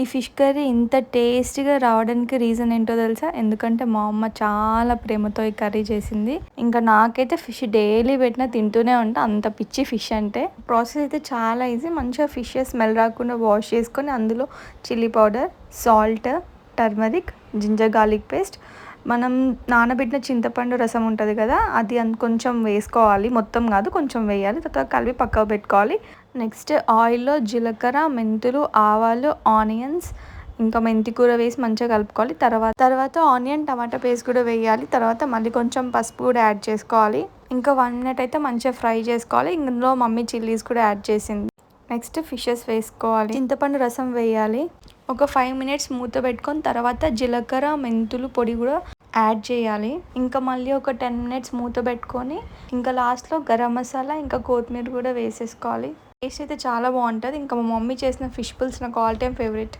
ఈ fish curry ఇంత టేస్టీగా రావడానికి రీజన్ ఏంటో తెలుసా? ఎందుకంటే మా అమ్మ చాలా ప్రేమతో ఈ కర్రీ చేసింది. ఇంకా నాకైతే ఫిష్ డైలీ పెట్టినా తింటూనే ఉంటా, అంత పిచ్చి ఫిష్ అంటే. ప్రాసెస్ అయితే చాలా ఈజీ. మంచిగా ఫిష్ స్మెల్ రాకుండా వాష్ చేసుకొని అందులో chilli powder, salt, turmeric, ginger garlic paste, మనం నానబెట్టిన చింతపండు రసం ఉంటుంది కదా, అది కొంచెం వేసుకోవాలి, మొత్తం కాదు కొంచెం వేయాలి. తర్వాత కలిపి పక్కకు పెట్టుకోవాలి. నెక్స్ట్ ఆయిల్లో జీలకర్ర, మెంతులు, ఆవాలు, ఆనియన్స్, ఇంకా మెంతి కూర వేసి మంచిగా కలుపుకోవాలి. తర్వాత ఆనియన్ టమాటా పేస్ట్ కూడా వేయాలి. తర్వాత మళ్ళీ కొంచెం పసుపు కూడా యాడ్ చేసుకోవాలి. ఇంకా 1 మినిట్ అయితే మంచిగా ఫ్రై చేసుకోవాలి. ఇందులో మమ్మీ చిల్లీస్ కూడా యాడ్ చేసింది. నెక్స్ట్ ఫిషెస్ వేసుకోవాలి, చింతపండు రసం వేయాలి. ఒక 5 మినిట్స్ మూత పెట్టుకొని తర్వాత జీలకర్ర, మెంతులు పొడి కూడా యాడ్ చేయాలి. ఇంకా మళ్ళీ ఒక 10 మినిట్స్ మూత పెట్టుకొని ఇంకా లాస్ట్లో గరం మసాలా ఇంకా కొత్తిమీర కూడా వేసేసుకోవాలి. టేస్ట్ అయితే చాలా బాగుంటుంది. ఇంకా మా మమ్మీ చేసిన ఫిష్ పులుసు నాకు ఆల్ టైమ్ ఫేవరెట్.